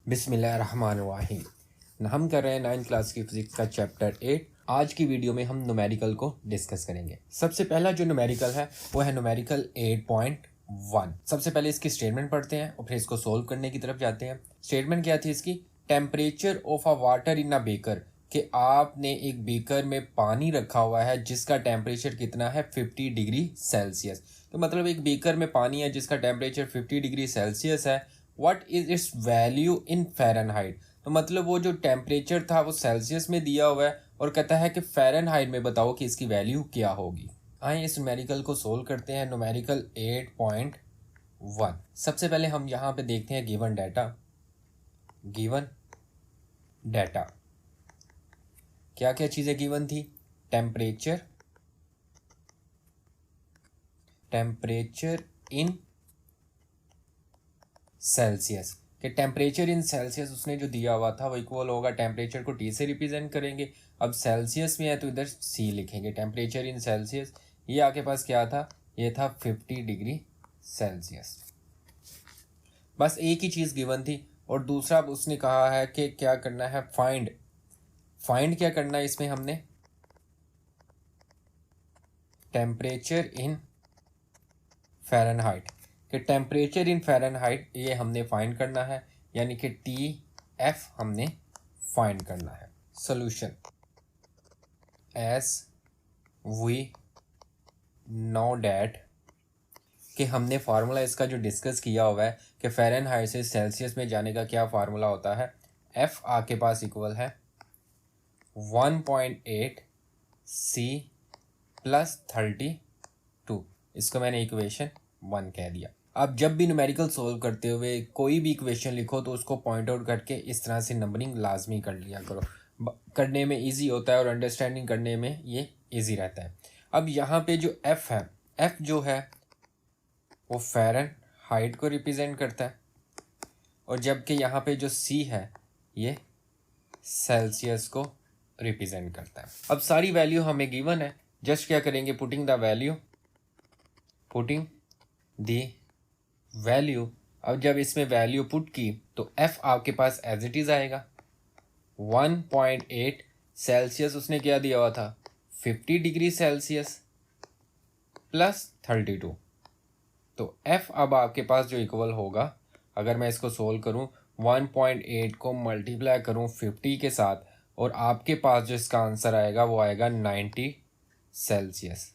बिस्मिल्लाहिर्रहमानिर्रहीम। हम कर रहे हैं 9th क्लास की फिजिक्स का चैप्टर 8। आज की वीडियो में हम न्यूमेरिकल को डिस्कस करेंगे। सबसे पहला जो न्यूमेरिकल है वो है न्यूमेरिकल 8.1। सबसे पहले इसकी स्टेटमेंट पढ़ते हैं और फिर इसको सोल्व करने की तरफ जाते हैं। स्टेटमेंट क्या थी इसकी? Temperature of a water in a baker, कि आपने एक बेकर में पानी रखा हुआ है जिसका टेम्परेचर कितना है 50 डिग्री सेल्सियस। तो मतलब एक बेकर में पानी है जिसका टेम्परेचर 50 डिग्री सेल्सियस है। What is it's value in Fahrenheit? तो मतलब वो जो टेम्परेचर था वो सेल्सियस में दिया हुआ है और कहता है कि फ़ारेनहाइट में बताओ कि इसकी वैल्यू क्या होगी। आइए इस न्यूमेरिकल को सोल्व करते हैं। न्यूमेरिकल 8.1। सबसे पहले हम यहाँ पे देखते हैं गिवन डाटा क्या क्या चीज़ें गिवन थी? टेम्परेचर इन सेल्सियस, कि टेम्परेचर इन सेल्सियस उसने जो दिया हुआ था वो इक्वल होगा, टेम्परेचर को टी से रिप्रेजेंट करेंगे। अब सेल्सियस में है तो इधर सी लिखेंगे। टेम्परेचर इन सेल्सियस, ये आपके पास क्या था? ये था 50 डिग्री सेल्सियस। बस एक ही चीज़ गिवन थी। और दूसरा उसने कहा है कि क्या करना है, फाइंड क्या करना है इसमें हमने? टेम्परेचर इन फ़ारेनहाइट, कि टेम्परेचर इन फ़ारेनहाइट ये हमने फाइंड करना है, यानी कि TF हमने फाइंड करना है। Solution as we know that, कि हमने फार्मूला इसका जो डिस्कस किया हुआ है कि फ़ारेनहाइट से सेल्सियस में जाने का क्या फार्मूला होता है। F आपके पास इक्वल है 1.8 C प्लस 32। इसको मैंने इक्वेशन 1 कह दिया। अब जब भी न्यूमेरिकल सोल्व करते हुए कोई भी इक्वेशन लिखो तो उसको पॉइंट आउट करके इस तरह से नंबरिंग लाजमी कर लिया करो। करने में इजी होता है और अंडरस्टैंडिंग करने में ये इजी रहता है। अब यहाँ पे जो F है, F जो है वो फ़ारेनहाइट को रिप्रेजेंट करता है, और जबकि यहाँ पे जो C है ये सेल्सियस को रिप्रेजेंट करता है। अब सारी वैल्यू हमें गिवन है, जस्ट क्या करेंगे, पुटिंग द वैल्यू। अब जब इसमें वैल्यू पुट की तो F आपके पास एज इट इज़ आएगा 1.8 सेल्सियस उसने क्या दिया हुआ था 50 डिग्री सेल्सियस प्लस 32। तो F अब आपके पास जो इक्वल होगा, अगर मैं इसको सोल्व करूं 1.8 को मल्टीप्लाई करूं 50 के साथ, और आपके पास जो इसका आंसर आएगा वो आएगा 90 सेल्सियस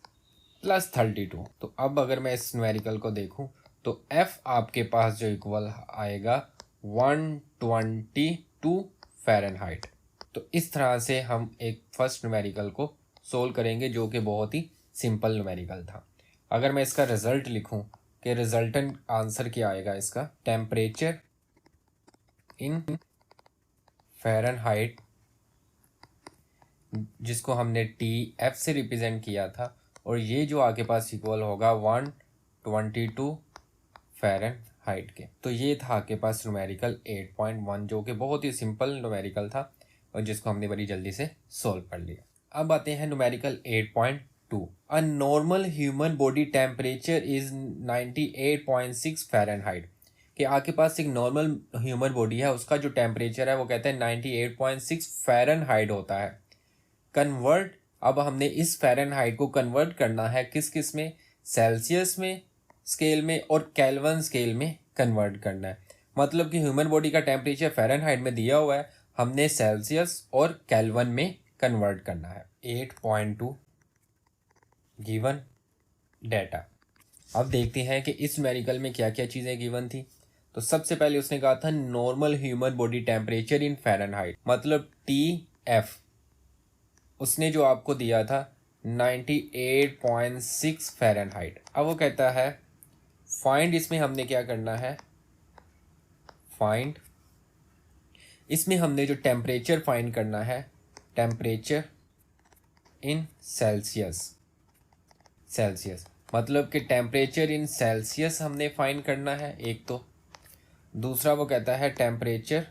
प्लस 32। तो अब अगर मैं इस न्यूमेरिकल को देखूं तो F आपके पास जो इक्वल आएगा 122 फ़ारेनहाइट। तो इस तरह से हम एक फर्स्ट न्यूमेरिकल को सोल्व करेंगे जो कि बहुत ही सिंपल न्यूमेरिकल था। अगर मैं इसका रिजल्ट लिखूं कि रिजल्टेंट आंसर क्या आएगा इसका, टेम्परेचर इन फ़ारेनहाइट जिसको हमने TF से रिप्रेजेंट किया था, और ये जो आपके पास इक्वल होगा 122 फ़ारेनहाइट के। तो ये था आपके पास न्यूमेरिकल 8.1 जो कि बहुत ही सिंपल न्यूमेरिकल था और जिसको हमने बड़ी जल्दी से सोल्व कर लिया। अब आते हैं numerical 8.2। A normal human body temperature is 98.6 Fahrenheit, कि आपके पास एक नॉर्मल ह्यूमन बॉडी है उसका जो टेम्परेचर है वो कहते हैं 98.6 फ़ारेनहाइट होता है। कन्वर्ट, अब हमने इस फ़ारेनहाइट को कन्वर्ट करना है किस में, सेल्सियस में स्केल में और केल्विन स्केल में कन्वर्ट करना है। मतलब कि ह्यूमन बॉडी का टेम्परेचर फ़ारेनहाइट में दिया हुआ है, हमने सेल्सियस और केल्विन में कन्वर्ट करना है। 8.2 गिवन डाटा। अब देखते हैं कि इस न्यूमेरिकल में क्या क्या चीज़ें गिवन थी। तो सबसे पहले उसने कहा था normal human body temperature in Fahrenheit, मतलब TF उसने जो आपको दिया था 98.6 फ़ारेनहाइट। अब वो कहता है फाइंड, इसमें हमने क्या करना है, फाइंड इसमें हमने जो टेम्परेचर फाइंड करना है, टेम्परेचर इन सेल्सियस मतलब कि टेम्परेचर इन सेल्सियस हमने फाइंड करना है एक। तो दूसरा वो कहता है टेम्परेचर,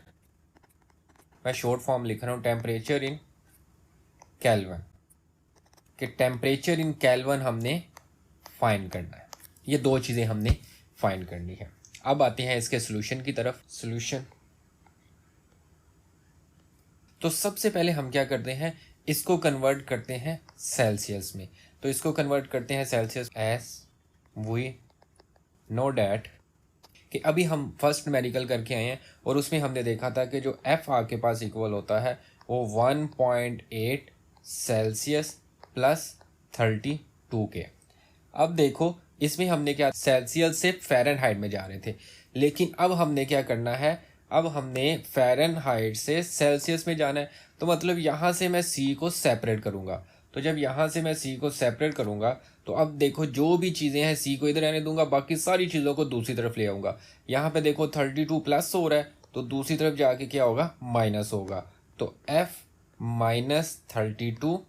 मैं शॉर्ट फॉर्म लिख रहा हूँ, टेम्परेचर इन केल्विन, कि टेम्परेचर इन केल्विन हमने फाइंड करना है। ये दो चीज़ें हमने फाइंड करनी है। अब आते हैं इसके सोल्यूशन की तरफ। सोल्यूशन तो सबसे पहले हम क्या करते हैं, इसको कन्वर्ट करते हैं सेल्सियस में। तो इसको कन्वर्ट करते हैं Celsius. As we know that कि अभी हम फर्स्ट न्यूमेरिकल करके आए हैं और उसमें हमने देखा था कि जो एफ आपके पास इक्वल होता है वो 1.8 सेल्सियस प्लस 32 के। अब देखो इसमें हमने क्या, सेल्सियस से फ़ारेनहाइट में जा रहे थे, लेकिन अब हमने क्या करना है, अब हमने फ़ारेनहाइट से सेल्सियस में जाना है। तो मतलब यहाँ से मैं सी को सेपरेट करूँगा। तो जब यहाँ से मैं सी को सेपरेट करूँगा तो अब देखो जो भी चीज़ें हैं सी को इधर रहने दूंगा, बाकी सारी चीज़ों को दूसरी तरफ ले आऊँगा। यहाँ पे देखो 32 प्लस हो रहा है तो दूसरी तरफ जाके क्या होगा, माइनस होगा। तो एफ माइनस 32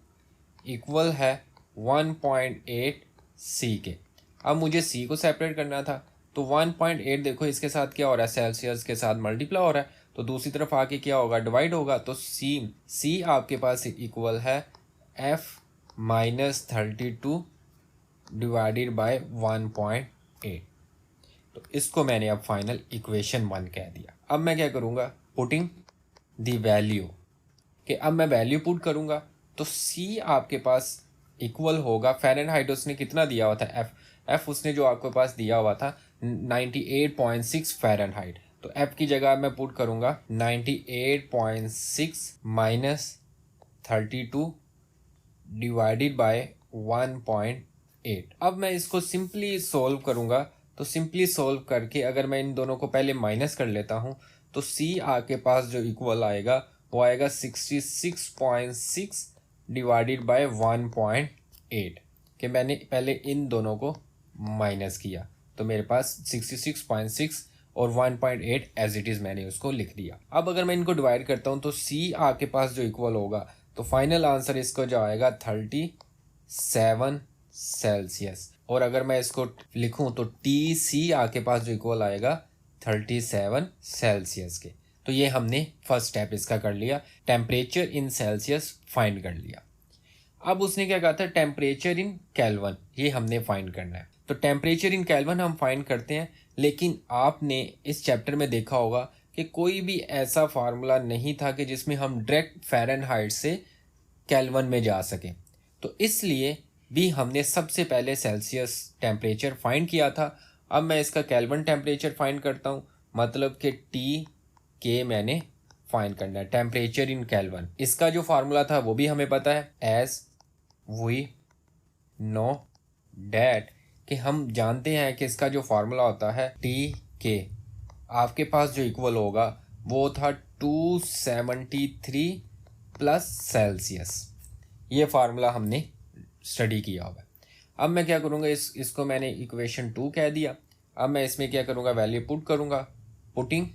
इक्वल है 1.8 सी के। अब मुझे सी को सेपरेट करना था तो 1.8 देखो इसके साथ क्या हो रहा है, सेल्सियस के साथ मल्टीप्लाई हो रहा है, तो दूसरी तरफ आके क्या होगा, डिवाइड होगा। तो सी आपके पास इक्वल है एफ माइनस 32 डिवाइडेड बाय 1.8। तो इसको मैंने अब फाइनल इक्वेशन 1 कह दिया। अब मैं क्या करूँगा, पुटिंग द वैल्यू, कि अब मैं वैल्यू पुट करूँगा तो सी आपके पास इक्वल होगा, फ़ारेनहाइट उसने कितना दिया हुआ था, एफ उसने जो आपके पास दिया हुआ था 98.6 फ़ारेनहाइट। तो एफ की जगह मैं पुट करूँगा 98.6 माइनस 32 डिवाइडेड बाय 1.8। अब मैं इसको सिंपली सोल्व करूँगा। तो सिंपली सोल्व करके अगर मैं इन दोनों को पहले माइनस कर लेता हूँ तो सी आपके पास जो इक्वल आएगा वो आएगा 66.6 डिवाइडेड बाय 1.8, कि मैंने पहले इन दोनों को माइनस किया तो मेरे पास 66.6 और 1.8 एज इट इज़ मैंने उसको लिख दिया। अब अगर मैं इनको डिवाइड करता हूँ तो सी आपके पास जो इक्वल होगा तो फाइनल आंसर इसको जो आएगा 37 सेल्सियस। और अगर मैं इसको लिखूं तो टी सी आपके पास जो इक्वल आएगा 37 सेल्सियस के। तो ये हमने फर्स्ट स्टेप इसका कर लिया, टेम्परेचर इन सेल्सियस फाइंड कर लिया। अब उसने क्या कहा था, टेम्परेचर इन केल्विन, ये हमने फाइंड करना है। तो टेम्परेचर इन केल्विन हम फाइंड करते हैं, लेकिन आपने इस चैप्टर में देखा होगा कि कोई भी ऐसा फार्मूला नहीं था कि जिसमें हम डायरेक्ट फ़ारेनहाइट से केल्विन में जा सकें। तो इसलिए भी हमने सबसे पहले सेल्सियस टेम्परेचर फाइंड किया था। अब मैं इसका केल्विन टेम्परेचर फाइंड करता हूँ, मतलब कि टी के मैंने फाइंड करना है, टेम्परेचर इन केल्विन। इसका जो फार्मूला था वो भी हमें पता है, एज वी नो डैट, कि हम जानते हैं कि इसका जो फार्मूला होता है टी के आपके पास जो इक्वल होगा वो था 273 प्लस सेल्सियस। ये फार्मूला हमने स्टडी किया हुआ है। अब मैं क्या करूँगा, इसको मैंने इक्वेशन 2 कह दिया। अब मैं इसमें क्या करूँगा, वैल्यू पुट करूँगा, पुटिंग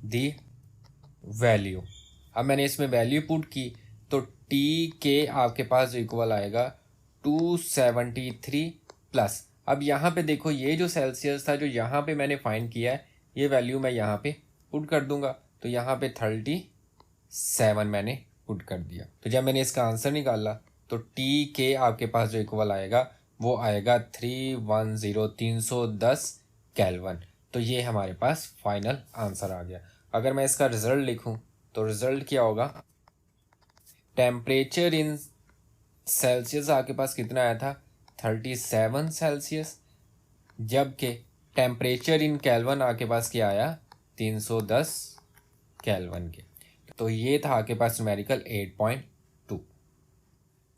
दी वैल्यू। अब मैंने इसमें वैल्यू पुट की तो टी के आपके पास जो इक्वल आएगा 273 प्लस, अब यहाँ पे देखो ये जो सेल्सियस था जो यहाँ पे मैंने फाइंड किया है, ये वैल्यू मैं यहाँ पे पुट कर दूंगा। तो यहाँ पे 37 मैंने पुट कर दिया। तो जब मैंने इसका आंसर निकाला तो टी के आपके पास जो इक्वल आएगा वो आएगा 310 केल्विन। तो ये हमारे पास फाइनल आंसर आ गया। अगर मैं इसका रिज़ल्ट लिखूं तो रिज़ल्ट क्या होगा, टेम्परेचर इन सेल्सियस आपके पास कितना आया था, 37 सेल्सियस, जबकि टेम्परेचर इन केल्विन आपके पास क्या आया, 310 केल्विन के। तो ये था आपके पास numerical 8.2।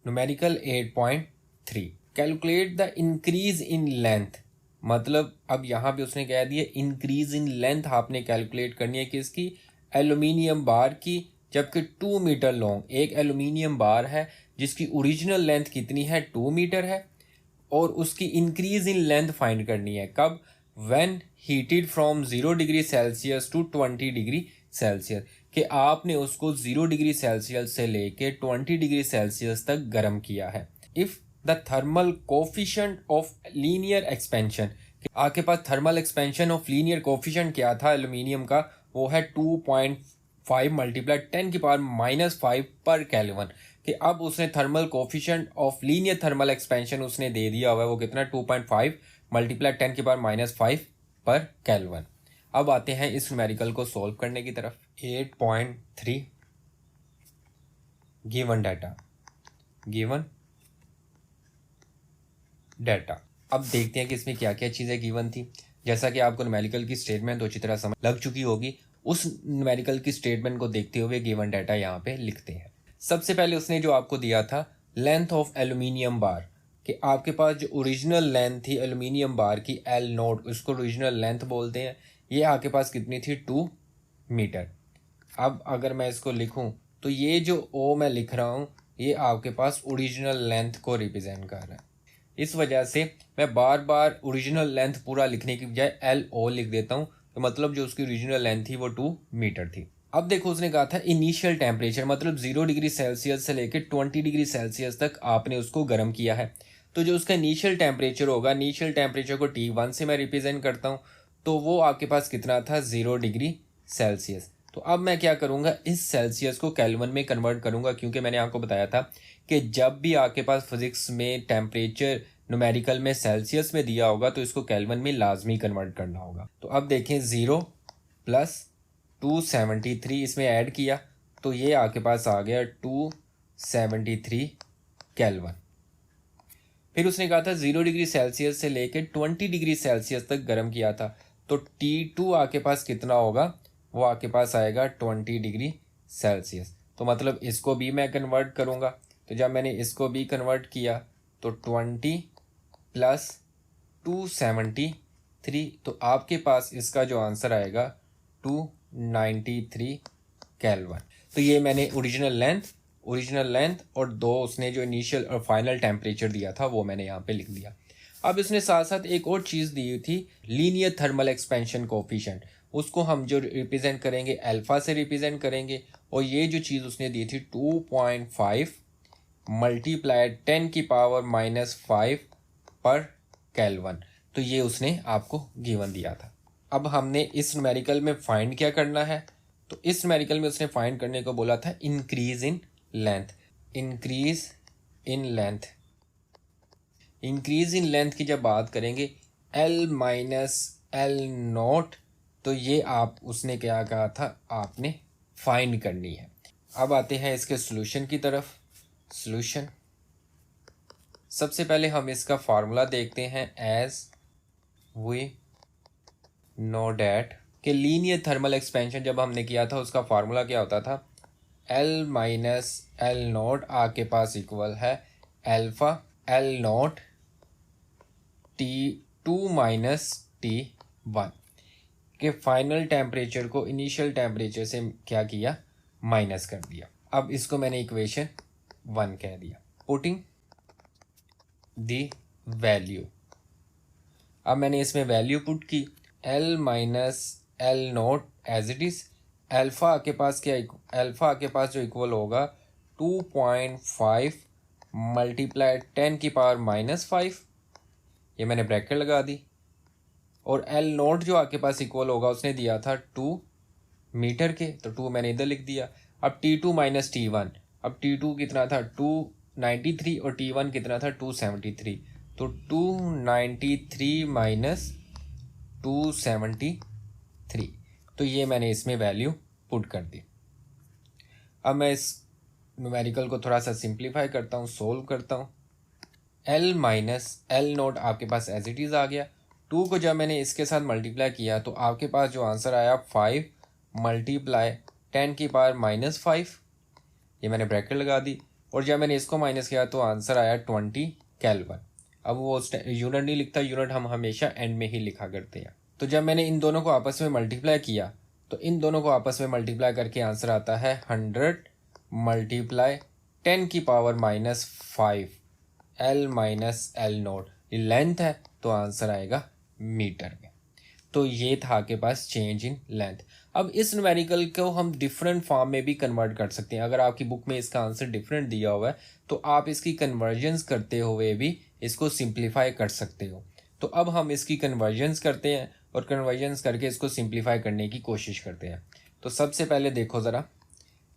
Numerical 8.3, calculate the increase in length. मतलब अब यहाँ पे उसने कह दिया इंक्रीज इन लेंथ आपने कैलकुलेट करनी है किसकी, एल्यूमिनियम बार की, जबकि 2 मीटर लॉन्ग एक एल्यूमिनियम बार है जिसकी ओरिजिनल लेंथ कितनी है, 2 मीटर है, और उसकी इंक्रीज इन लेंथ फाइंड करनी है कब, when heated from 0 degree Celsius to 20 degree Celsius, कि आपने उसको 0 डिग्री सेल्सियस से लेके 20 डिग्री सेल्सियस तक गर्म किया है। If the thermal coefficient of linear expansion, आपके पास thermal expansion of linear coefficient क्या था एल्यूमिनियम का, वो है 2.5 मल्टीप्लाई 10⁻⁻5 पर केल्विन, कि अब उसने thermal coefficient of linear thermal expansion उसने दे दिया हुआ है, वो कितना 2.5 मल्टीप्लाई 10⁻⁻5 पर केल्विन। अब आते हैं इस न्यूमेरिकल को सॉल्व करने की तरफ। 8.3, गिवन डाटा। अब देखते हैं कि इसमें क्या क्या चीज़ें गिवन थी। जैसा कि आपको न्यूमेरिकल की स्टेटमेंट अच्छी तरह समझ लग चुकी होगी, उस न्यूमेरिकल की स्टेटमेंट को देखते हुए गिवन डाटा यहाँ पे लिखते हैं। सबसे पहले उसने जो आपको दिया था लेंथ ऑफ एल्यूमिनियम बार, कि आपके पास जो ओरिजिनल लेंथ थी एल्यूमिनियम बार की L0, उसको ओरिजिनल लेंथ बोलते हैं, ये आपके पास कितनी थी 2 मीटर। अब अगर मैं इसको लिखूं तो ये जो O मैं लिख रहा हूँ ये आपके पास ओरिजिनल लेंथ को रिप्रेजेंट कर रहा है। इस वजह से मैं बार बार ओरिजिनल लेंथ पूरा लिखने की बजाय LO लिख देता हूँ, तो मतलब जो उसकी ओरिजिनल लेंथ थी वो 2 मीटर थी। अब देखो उसने कहा था इनिशियल टेम्परेचर, मतलब 0 डिग्री सेल्सियस से लेकर 20 डिग्री सेल्सियस तक आपने उसको गर्म किया है। तो जो उसका इनिशियल टेम्परेचर होगा, इनिशियल टेम्परेचर को T1 से मैं रिप्रेजेंट करता हूँ, तो वो आपके पास कितना था 0 डिग्री सेल्सियस। तो अब मैं क्या करूँगा, इस सेल्सियस को केल्विन में कन्वर्ट करूँगा, क्योंकि मैंने आपको बताया था कि जब भी आपके पास फिजिक्स में टेम्परेचर न्यूमेरिकल में सेल्सियस में दिया होगा तो इसको केल्विन में लाजमी कन्वर्ट करना होगा। तो अब देखें 0 प्लस 273 इसमें ऐड किया तो ये आपके पास आ गया 273 केल्विन। फिर उसने कहा था 0 डिग्री सेल्सियस से लेकर 20 डिग्री सेल्सियस तक गर्म किया था, तो T2 आपके पास कितना होगा, वो आपके पास आएगा 20 डिग्री सेल्सियस। तो मतलब इसको भी मैं कन्वर्ट करूँगा, तो जब मैंने इसको भी कन्वर्ट किया तो 20 प्लस 273, तो आपके पास इसका जो आंसर आएगा 293 केल्विन। तो ये मैंने ओरिजिनल लेंथ और दो उसने जो इनिशियल और फाइनल टेम्परेचर दिया था वो मैंने यहाँ पे लिख दिया। अब इसने साथ साथ एक और चीज़ दी थी लीनियर थर्मल एक्सपेंशन कोफिशिएंट, उसको हम जो रिप्रेजेंट करेंगे अल्फा से रिप्रेजेंट करेंगे, और ये जो चीज़ उसने दी थी 2.5 मल्टीप्लाइड 10 की पावर -5 पर केल्विन, तो ये उसने आपको गिवन दिया था। अब हमने इस न्यूमेरिकल में फाइंड क्या करना है, तो इस न्यूमेरिकल में उसने फाइंड करने को बोला था इंक्रीज इन लेंथ की जब बात करेंगे L माइनस L0, तो ये आप उसने क्या कहा था आपने फाइंड करनी है। अब आते हैं इसके सॉल्यूशन की तरफ। सॉल्यूशन, सबसे पहले हम इसका फार्मूला देखते हैं। एज वी नो डैट कि लीनियर थर्मल एक्सपेंशन जब हमने किया था उसका फार्मूला क्या होता था, L माइनस L0 आपके पास इक्वल है alpha L0 T2 minus T1 के फाइनल टेम्परेचर को इनिशियल टेम्परेचर से क्या किया, माइनस कर दिया। अब इसको मैंने इक्वेशन 1 कह दिया। पुटिंग दी वैल्यू, अब मैंने इसमें वैल्यू पुट की L minus L0 as it is. Alpha के पास क्या, अल्फ़ा के पास जो इक्वल होगा 2.5 मल्टीप्लाइड 10 की पावर -5, ये मैंने ब्रैकेट लगा दी, और L0 जो आपके पास इक्वल होगा उसने दिया था 2 मीटर के, तो 2 मैंने इधर लिख दिया। अब T2 माइनस T1, अब T2 कितना था 293 और T1 कितना था 273, तो 293 माइनस 273, तो ये मैंने इसमें वैल्यू पुट कर दी। अब मैं इस न्यूमेरिकल को थोड़ा सा सिंप्लीफाई करता हूँ, सोल्व करता हूँ। L माइनस L0 आपके पास एज इट इज़ आ गया। 2 को जब मैंने इसके साथ मल्टीप्लाई किया तो आपके पास जो आंसर आया 5 मल्टीप्लाई 10 की पावर -5, ये मैंने ब्रैकेट लगा दी, और जब मैंने इसको माइनस किया तो आंसर आया 20 केल्विन। अब वो यूनिट नहीं लिखता, यूनिट हम हमेशा एंड में ही लिखा करते हैं। तो जब मैंने इन दोनों को आपस में मल्टीप्लाई किया तो इन दोनों को आपस में मल्टीप्लाई करके आंसर आता है 100 मल्टीप्लाई 10 की पावर -5 L माइनस L0, ये लेंथ है तो आंसर आएगा मीटर में। तो ये था आपके पास चेंज इन लेंथ। अब इस न्यूमेरिकल को हम डिफरेंट फॉर्म में भी कन्वर्ट कर सकते हैं। अगर आपकी बुक में इसका आंसर डिफरेंट दिया हुआ है तो आप इसकी कन्वर्जन्स करते हुए भी इसको सिंप्लीफाई कर सकते हो। तो अब हम इसकी कन्वर्जन्स करते हैं और कन्वर्जन्स करके इसको सिंप्लीफाई करने की कोशिश करते हैं। तो सबसे पहले देखो ज़रा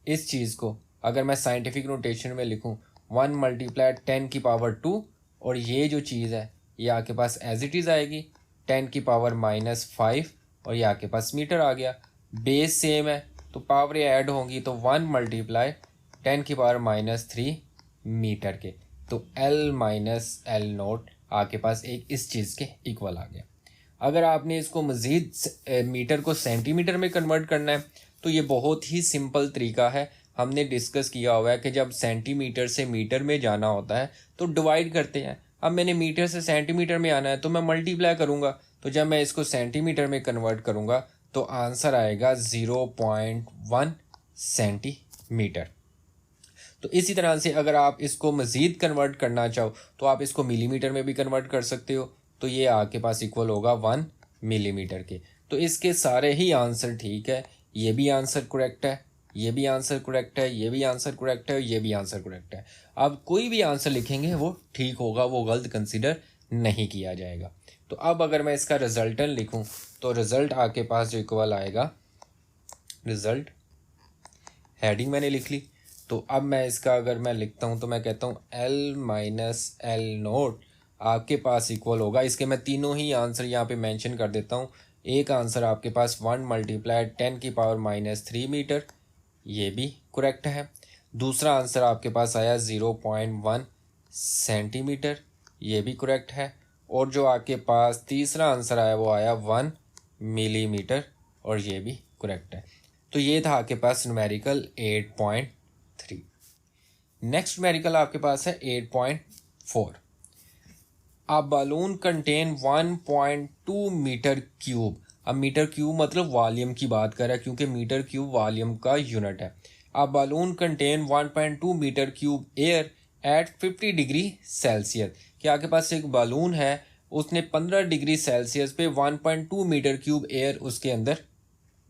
इस चीज़ को, अगर मैं साइंटिफिक नोटेशन में लिखूँ 1 मल्टीप्लाइड 10 की पावर 2, और ये जो चीज़ है ये आपके पास एज इट इज़ आएगी 10 की पावर -5, और ये आपके पास मीटर आ गया। बेस सेम है तो पावर ऐड होंगी, तो 1 मल्टीप्लाई 10⁻³ मीटर के। तो L माइनस एल नोट आपके पास एक इस चीज़ के इक्वल आ गया। अगर आपने इसको मज़ीद मीटर को सेंटीमीटर में कन्वर्ट करना है तो ये बहुत ही सिंपल तरीका है। हमने डिस्कस किया हुआ है कि जब सेंटीमीटर से मीटर में जाना होता है तो डिवाइड करते हैं। अब मैंने मीटर से सेंटीमीटर में आना है तो मैं मल्टीप्लाई करूँगा। तो जब मैं इसको सेंटीमीटर में कन्वर्ट करूँगा तो आंसर आएगा 0.1 सेंटीमीटर। तो इसी तरह से अगर आप इसको मज़ीद कन्वर्ट करना चाहो तो आप इसको मिलीमीटर में भी कन्वर्ट कर सकते हो। तो ये आपके पास इक्वल होगा 1 मिलीमीटर के। तो इसके सारे ही आंसर ठीक है। ये भी आंसर करेक्ट है, ये भी आंसर करेक्ट है, ये भी आंसर करेक्ट है, ये भी आंसर करेक्ट है। अब कोई भी आंसर लिखेंगे वो ठीक होगा, वो गलत कंसीडर नहीं किया जाएगा। तो अब अगर मैं इसका रिजल्टन लिखूं तो रिज़ल्ट आपके पास जो इक्वल आएगा, रिज़ल्ट हेडिंग मैंने लिख ली। तो अब मैं इसका अगर मैं लिखता हूँ तो मैं कहता हूँ L माइनस एल नोट आपके पास इक्वल होगा। इसके मैं तीनों ही आंसर यहाँ पे मेंशन कर देता हूँ। एक आंसर आपके पास 1 × 10⁻³ मीटर, ये भी करेक्ट है। दूसरा आंसर आपके पास आया 0.1 सेंटीमीटर, ये भी करेक्ट है। और जो आपके पास तीसरा आंसर आया वो आया 1 मिलीमीटर, और ये भी करेक्ट है। तो ये था आपके पास न्यूमेरिकल 8.3। नेक्स्ट न्यूमेरिकल आपके पास है 8.4। A balloon contain 1.2 metre cube. अब मीटर क्यूब मतलब वॉल्यूम की बात कर रहा है, क्योंकि मीटर क्यूब वॉल्यूम का यूनिट है। A balloon contain 1.2 metre cube air at 50 degree Celsius. कि आपके पास एक बलून है, उसने 15 डिग्री सेल्सियस पे 1.2 मीटर क्यूब एयर उसके अंदर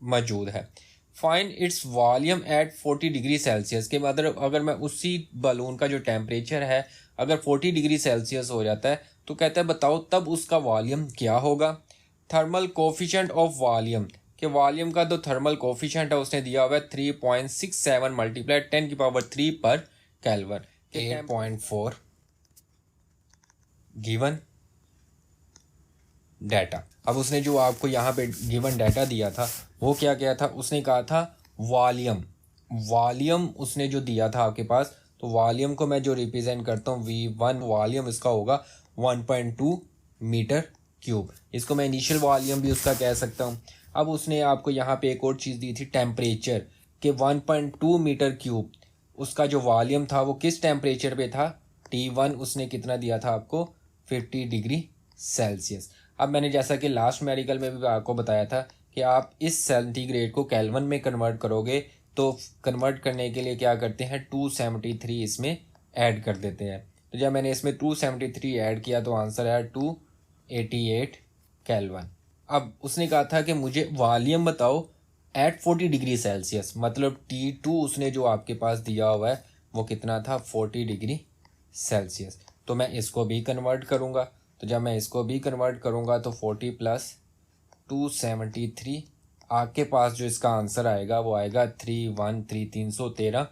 मौजूद है। Find its volume at 40 degree Celsius. के मतलब अगर मैं उसी बलून का जो टेम्परेचर है अगर 40 डिग्री सेल्सियस हो जाता है तो कहता है बताओ तब उसका वॉल्यूम क्या होगा। थर्मल कोफिशिएंट ऑफ वॉल्यूम, के वॉल्यूम का जो थर्मल कोफिशिएंट है उसने दिया हुआ है 3.67 × 10⁻³ पर केल्विन। 8.4 given data. अब उसने जो आपको यहाँ पे गिवन डाटा दिया था वो क्या क्या था, उसने कहा था वॉल्यूम उसने जो दिया था आपके पास, तो वॉल्यूम को मैं जो रिप्रेजेंट करता हूँ V1, वॉल्यूम इसका होगा 1.2 मीटर क्यूब। इसको मैं इनिशियल वॉल्यूम भी उसका कह सकता हूँ। अब उसने आपको यहाँ पे एक और चीज़ दी थी टेम्परेचर, के 1.2 मीटर क्यूब उसका जो वॉल्यूम था वो किस टेम्परेचर पे था, T1 उसने कितना दिया था आपको 50 डिग्री सेल्सियस। अब मैंने जैसा कि लास्ट न्यूमेरिकल में भी आपको बताया था कि आप इस सेंटीग्रेड को केल्विन में कन्वर्ट करोगे तो कन्वर्ट करने के लिए क्या करते हैं 273 इसमें ऐड कर देते हैं। तो जब मैंने इसमें 273 ऐड किया तो आंसर आया 288 केल्विन। अब उसने कहा था कि मुझे वॉल्यूम बताओ एट 40 डिग्री सेल्सियस, मतलब T2 उसने जो आपके पास दिया हुआ है वो कितना था 40 डिग्री सेल्सियस। तो मैं इसको भी कन्वर्ट करूँगा। तो जब मैं इसको भी कन्वर्ट करूँगा तो 40 + 273 आपके पास जो इसका आंसर आएगा वो आएगा 313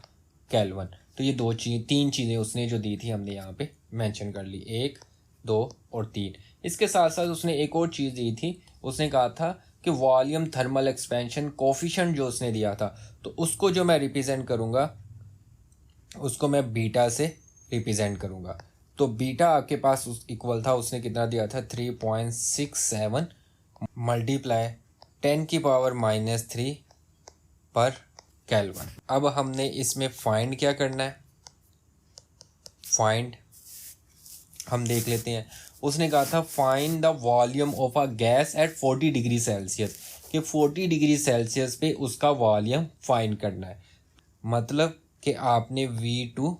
केल्विन। तो ये तीन चीज़ें उसने जो दी थी हमने यहाँ पे मेंशन कर ली, 1, 2 और 3। इसके साथ साथ उसने एक और चीज़ दी थी, उसने कहा था कि वॉल्यूम थर्मल एक्सपेंशन कोफिशिएंट जो उसने दिया था तो उसको जो मैं रिप्रेजेंट करूँगा उसको मैं बीटा से रिप्रेजेंट करूँगा। तो बीटा आपके पास इक्वल था, उसने कितना दिया था 3.67 × 10⁻³ पर केल्विन। अब हमने इसमें फाइंड क्या करना है, फाइंड हम देख लेते हैं। उसने कहा था find the volume of a gas at 40 degree Celsius, कि 40 डिग्री सेल्सियस पे उसका वॉल्यूम फाइंड करना है, मतलब कि आपने V2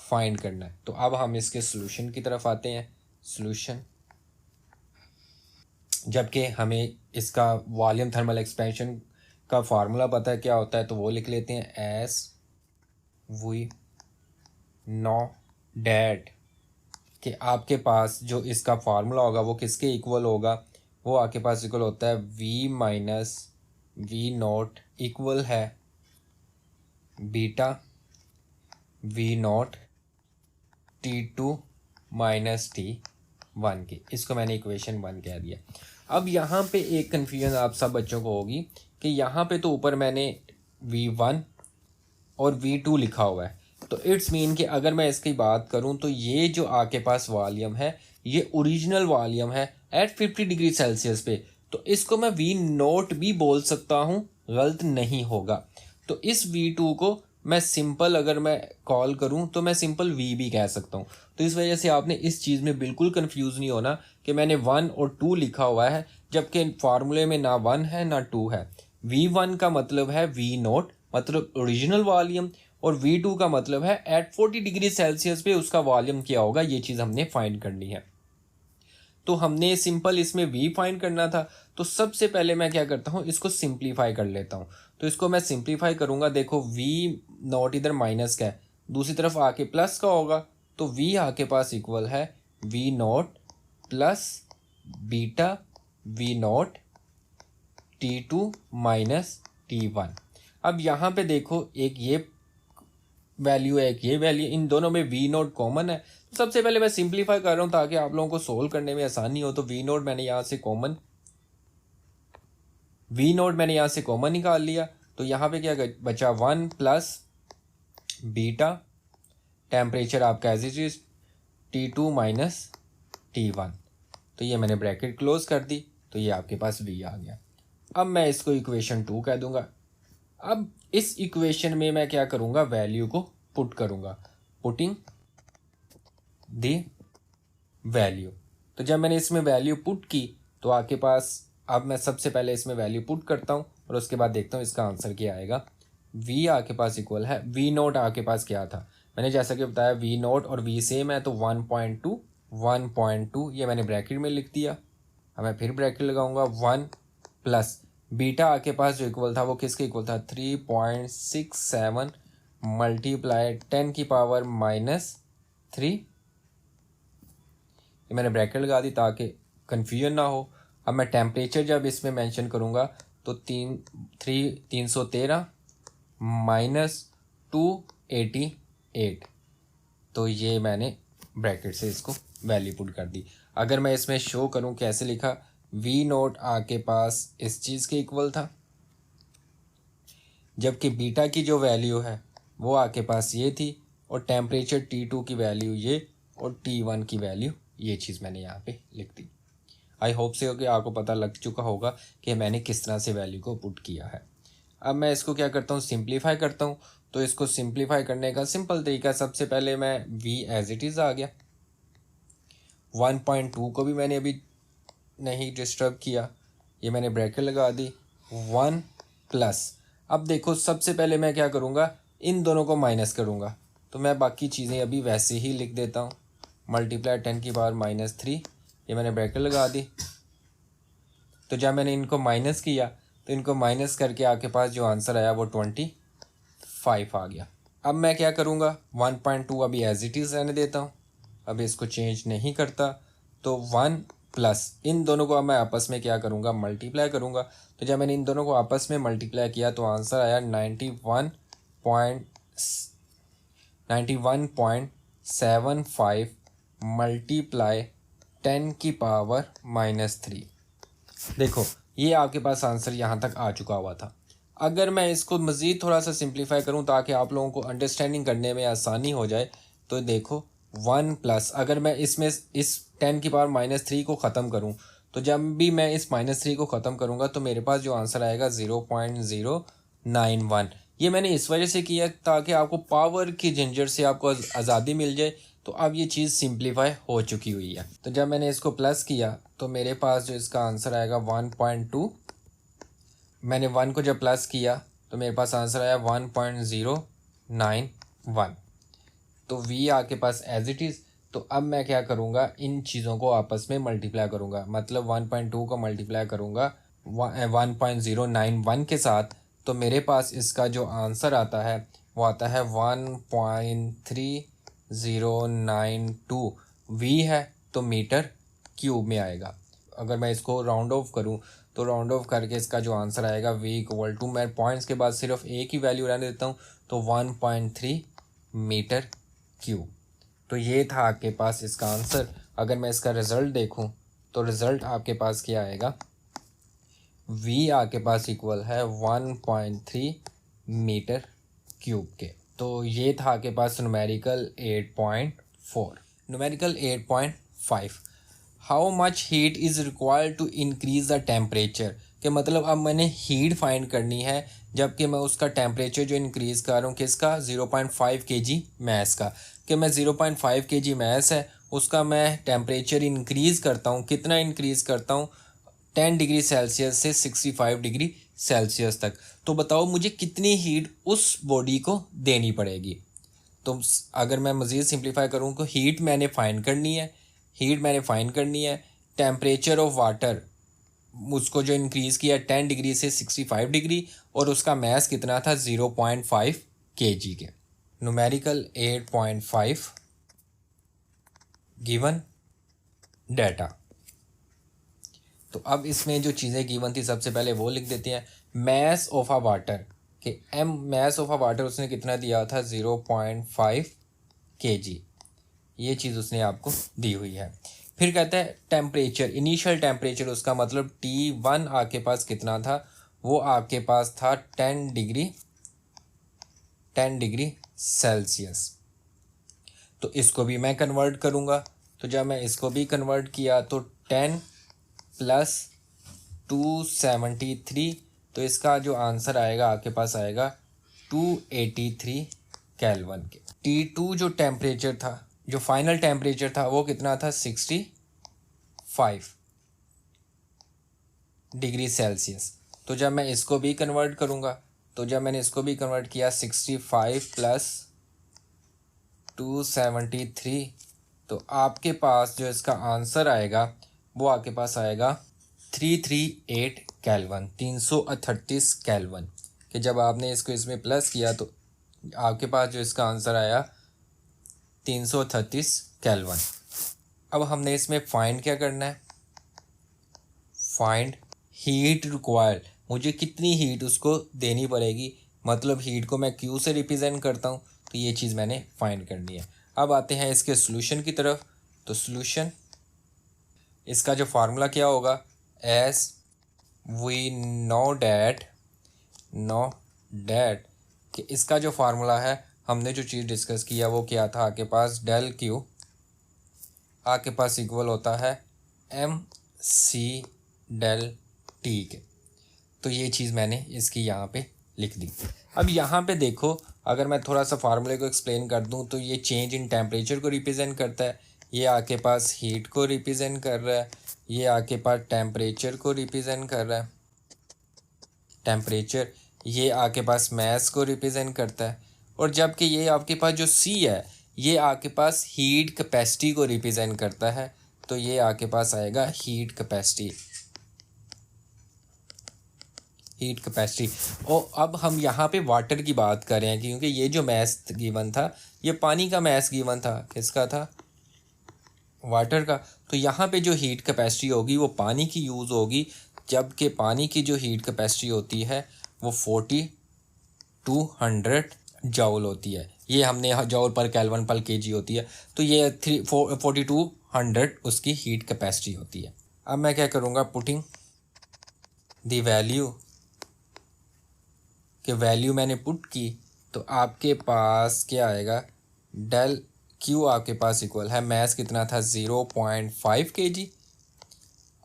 फाइंड करना है। तो अब हम इसके सॉल्यूशन की तरफ आते हैं। सॉल्यूशन, जबकि हमें इसका वॉल्यूम थर्मल एक्सपेंशन का फार्मूला पता है क्या होता है तो वो लिख लेते हैं एस वी नो डैट, कि आपके पास जो इसका फार्मूला होगा वो किसके इक्वल होगा, वो आपके पास इक्वल होता है V - V0 इक्वल है बीटा V0 T2 - T1 के। इसको मैंने इक्वेशन 1 कह दिया। अब यहाँ पे एक कन्फ्यूजन आप सब बच्चों को होगी कि यहाँ पे तो ऊपर मैंने V1 और V2 लिखा हुआ है, तो इट्स मीन कि अगर मैं इसकी बात करूं तो ये जो आपके पास वॉल्यूम है ये ओरिजिनल वॉल्यूम है एट 50 डिग्री सेल्सियस पे, तो इसको मैं V0 भी बोल सकता हूं, गलत नहीं होगा। तो इस V2 को मैं सिंपल अगर मैं कॉल करूं तो मैं सिंपल V भी कह सकता हूं। तो इस वजह से आपने इस चीज़ में बिल्कुल कंफ्यूज नहीं होना कि मैंने 1 और 2 लिखा हुआ है, जबकि फार्मूले में ना 1 है ना 2 है। V1 का मतलब है V0 मतलब ओरिजिनल वॉल्यूम, और V2 का मतलब है एट 40 डिग्री सेल्सियस पे उसका वॉल्यूम क्या होगा, ये चीज़ हमने फाइंड करनी है। तो हमने सिंपल इसमें V फाइंड करना था, तो सबसे पहले मैं क्या करता हूँ, इसको सिंप्लीफाई कर लेता हूँ। तो इसको मैं सिंप्लीफाई करूँगा, देखो V0 इधर माइनस का है, दूसरी तरफ आके प्लस का होगा, तो V आके पास इक्वल है V0 plus beta V0 T2 minus T1। अब यहाँ पे देखो एक ये वैल्यू है एक ये वैल्यू, इन दोनों में V0 कॉमन है। तो सबसे पहले मैं सिंप्लीफाई कर रहा हूँ ताकि आप लोगों को सोल्व करने में आसानी हो। तो V0 मैंने यहाँ से कॉमन निकाल लिया, तो यहाँ पे क्या बचा 1 प्लस बीटा टेम्परेचर आपका as it is T2 minus T1। तो ये मैंने ब्रैकेट क्लोज कर दी, तो ये आपके पास V आ गया। अब मैं इसको इक्वेशन 2 कह दूंगा। अब इस इक्वेशन में मैं क्या करूँगा, वैल्यू को पुट करूँगा, पुटिंग द वैल्यू। तो जब मैंने इसमें वैल्यू पुट की तो आपके पास, अब मैं सबसे पहले इसमें वैल्यू पुट करता हूँ और उसके बाद देखता हूँ इसका आंसर क्या आएगा। V आपके पास इक्वल है V0 आपके पास क्या था, मैंने जैसा कि बताया V0 और V सेम है, तो 1.2 ये मैंने ब्रैकेट में लिख दिया। अब मैं फिर ब्रैकेट लगाऊंगा 1 प्लस बीटा आपके पास जो इक्वल था वो किसके इक्वल था, 3.67 मल्टीप्लाई 10 की पावर -3। ये मैंने ब्रैकेट लगा दी ताकि कन्फ्यूजन ना हो। अब मैं टेम्परेचर जब इसमें मेंशन करूँगा तो 313 -288, तो ये मैंने ब्रैकेट से इसको वैल्यू पुट कर दी। अगर मैं इसमें शो करूँ कैसे लिखा, V0 आपके पास इस चीज़ के इक्वल था, जबकि बीटा की जो वैल्यू है वो आपके पास ये थी, और टेम्परेचर T2 की वैल्यू ये, और T1 की वैल्यू ये चीज़ मैंने यहाँ पे लिख दी। आई होप से हो कि आपको पता लग चुका होगा कि मैंने किस तरह से वैल्यू को पुट किया है। अब मैं इसको क्या करता हूँ, सिंप्लीफाई करता हूँ। तो इसको सिंप्लीफाई करने का सिंपल तरीका, सबसे पहले मैं V एज इट इज़ आ गया, 1.2 को भी मैंने अभी नहीं डिस्टर्ब किया, ये मैंने ब्रैकेट लगा दी 1 प्लस। अब देखो सबसे पहले मैं क्या करूँगा, इन दोनों को माइनस करूँगा, तो मैं बाकी चीज़ें अभी वैसे ही लिख देता हूँ, मल्टीप्लाई 10 की पावर -3, ये मैंने ब्रैकेट लगा दी। तो जब मैंने इनको माइनस किया तो इनको माइनस करके आपके पास जो आंसर आया वो 25 आ गया। अब मैं क्या करूँगा, 1.2 अभी एज इट इज़ रहने देता हूँ, अब इसको चेंज नहीं करता। तो 1 प्लस इन दोनों को अब मैं आपस में क्या करूँगा, मल्टीप्लाई करूँगा। तो जब मैंने इन दोनों को आपस में मल्टीप्लाई किया तो आंसर आया 91.75 मल्टीप्लाई 10 की पावर -3। देखो ये आपके पास आंसर यहाँ तक आ चुका हुआ था। अगर मैं इसको मज़ीद थोड़ा सा सिंप्लीफाई करूँ ताकि आप लोगों को अंडरस्टैंडिंग करने में आसानी हो जाए, तो देखो 1 प्लस, अगर मैं इसमें इस 10 की पावर -3 को ख़त्म करूँ, तो जब भी मैं इस -3 को ख़त्म करूँगा तो मेरे पास जो आंसर आएगा 0.091। ये मैंने इस वजह से किया ताकि आपको पावर की झंझट से आपको आज़ादी मिल जाए। तो अब ये चीज़ सिंप्लीफाई हो चुकी हुई है। तो जब मैंने इसको प्लस किया तो मेरे पास जो इसका आंसर आएगा 1.2, मैंने 1 को जब प्लस किया तो मेरे पास आंसर आया 1.091। तो V आपके पास एज इट इज़। तो अब मैं क्या करूँगा, इन चीज़ों को आपस में मल्टीप्लाई करूँगा, मतलब 1.2 को मल्टीप्लाई करूँगा 1.091 के साथ, तो मेरे पास इसका जो आंसर आता है वो आता है 1.3092। V है तो मीटर क्यूब में आएगा। अगर मैं इसको राउंड ऑफ करूं तो राउंड ऑफ करके इसका जो आंसर आएगा V इक्वल टू, मैं पॉइंट्स के बाद सिर्फ एक ही वैल्यू रहने देता हूं, तो 1.3 मीटर क्यूब। तो ये था आपके पास इसका आंसर। अगर मैं इसका रिज़ल्ट देखूं तो रिज़ल्ट आपके पास क्या आएगा, V आपके पास इक्वल है 1.3 मीटर क्यूब के। तो ये था आपके पास numerical 8.4। Numerical 8.5, how much heat is required to increase the temperature. कि मतलब अब मैंने हीट फाइंड करनी है जबकि मैं उसका टेम्परेचर जो इंक्रीज़ कर रहा हूँ किसका, 0.5 kg मैस का। कि मैं 0.5 kg मैस है उसका मैं टेम्परेचर इंक्रीज़ करता हूँ, कितना इंक्रीज़ करता हूँ, 10 डिग्री सेल्सियस से 65 डिग्री सेल्सियस तक। तो बताओ मुझे कितनी हीट उस बॉडी को देनी पड़ेगी। तो अगर मैं मज़ीद सिंप्लीफाई करूँ तो हीट मैंने फाइंड करनी है, टेम्परेचर ऑफ वाटर उसको जो इंक्रीज़ किया 10 डिग्री से 65 डिग्री, और उसका मैस कितना था 0.5 kg के। Numerical 8.5 given data. तो अब इसमें जो चीज़ें गिवन थी सबसे पहले वो लिख देते हैं। मैस ऑफ अ वाटर कि मैस ऑफ अ वाटर उसने कितना दिया था 0.5 kg, ये चीज़ उसने आपको दी हुई है। फिर कहता है टेम्परेचर, इनिशियल टेम्परेचर उसका मतलब T1 आपके पास कितना था, वो आपके पास था 10 डिग्री सेल्सियस। तो इसको भी मैं कन्वर्ट करूँगा। तो जब मैं इसको भी कन्वर्ट किया तो 10 प्लस 273, तो इसका जो आंसर आएगा आपके पास आएगा 283 केल्विन के। T2 जो टेम्परेचर था, जो फाइनल टेम्परेचर था वो कितना था 65 डिग्री सेल्सियस। तो जब मैं इसको भी कन्वर्ट करूँगा, तो जब मैंने इसको भी कन्वर्ट किया 65 प्लस 273, तो आपके पास जो इसका आंसर आएगा वो आपके पास आएगा 338 केल्विन, 338 केल्विन। कि जब आपने इसको इसमें प्लस किया तो आपके पास जो इसका आंसर आया 338 केल्विन। अब हमने इसमें फाइंड क्या करना है, फाइंड हीट रिक्वायर्ड, मुझे कितनी हीट उसको देनी पड़ेगी, मतलब हीट को मैं क्यू से रिप्रेजेंट करता हूँ, तो ये चीज़ मैंने फाइंड करनी है। अब आते हैं इसके सोल्यूशन की तरफ। तो सोल्यूशन, इसका जो फार्मूला क्या होगा, एस वी नो डैट कि इसका जो फार्मूला है, हमने जो चीज़ डिस्कस किया वो क्या था, आपके पास डेल क्यू आपके पास इक्वल होता है एम सी डेल टी के। तो ये चीज़ मैंने इसकी यहाँ पे लिख दी। अब यहाँ पे देखो, अगर मैं थोड़ा सा फार्मूले को एक्सप्लेन कर दूँ तो ये चेंज इन टेम्परेचर को रिप्रेजेंट करता है, ये आपके पास हीट को रिप्रेजेंट कर रहा है, ये आपके पास टेम्परेचर को रिप्रेजेंट कर रहा है, टेम्परेचर, ये आपके पास मैस को रिप्रेजेंट करता है, और जबकि ये आपके पास जो सी है ये आपके पास हीट कैपेसिटी को रिप्रेजेंट करता है। तो ये आपके पास आएगा हीट कैपेसिटी। और अब हम यहाँ पे वाटर की बात कर रहे हैं क्योंकि ये जो मैस गिवन था ये पानी का मैस गिवन था, किसका था, वाटर का। तो यहाँ पे जो हीट कैपेसिटी होगी वो पानी की यूज़ होगी, जबकि पानी की जो हीट कैपेसिटी होती है वो 4200 जॉल होती है। ये हमने जॉल पर केल्विन पर केजी होती है, तो ये 4200 उसकी हीट कैपेसिटी होती है। अब मैं क्या करूँगा, पुटिंग द वैल्यू, कि वैल्यू मैंने पुट की, तो आपके पास क्या आएगा, डेल क्यू आपके पास इक्वल है, मैस कितना था 0.5 kg,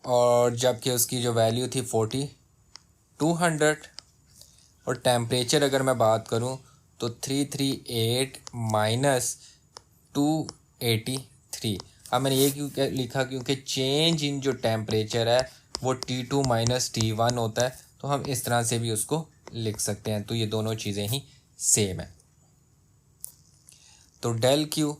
और जबकि उसकी जो वैल्यू थी 4200, और टेम्परेचर अगर मैं बात करूं तो 338 माइनस 283। अब मैंने ये क्यों लिखा, क्योंकि चेंज इन जो टेम्परेचर है वो T2 माइनस T1 होता है, तो हम इस तरह से भी उसको लिख सकते हैं। तो ये दोनों चीज़ें ही सेम है। तो डेल क्यू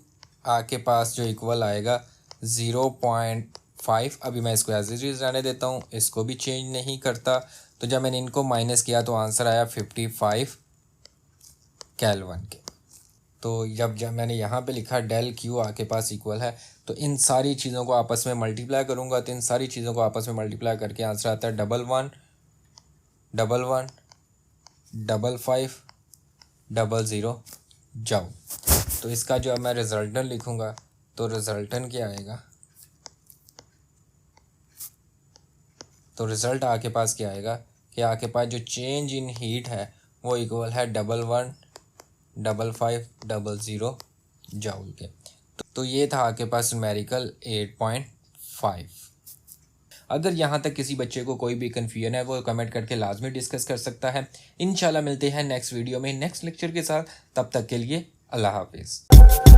आपके पास जो इक्वल आएगा 0.5, अभी मैं इसको एज इट इज़ रहने देता हूँ, इसको भी चेंज नहीं करता। तो जब मैंने इनको माइनस किया तो आंसर आया 55 केल्विन के। तो जब मैंने यहाँ पे लिखा डेल क्यू आपके पास इक्वल है, तो इन सारी चीज़ों को आपस में मल्टीप्लाई करूँगा, तो इन सारी चीज़ों को आपस में मल्टीप्लाई करके आंसर आता है 11115500 जाओ। तो इसका जो अब मैं रिजल्टन लिखूँगा तो रिजल्टन क्या आएगा, तो रिज़ल्ट आपके पास क्या आएगा कि आपके पास जो चेंज इन हीट है वो इक्वल है 11115500 5500 जूल के। तो ये था आपके पास न्यूमेरिकल 8.5। अगर यहाँ तक किसी बच्चे को कोई भी कन्फ्यूजन है वो कमेंट करके लाजमी डिस्कस कर सकता है। इंशाल्लाह मिलते हैं नेक्स्ट वीडियो में नेक्स्ट लेक्चर के साथ। तब तक के लिए अल्लाह हाफिज़।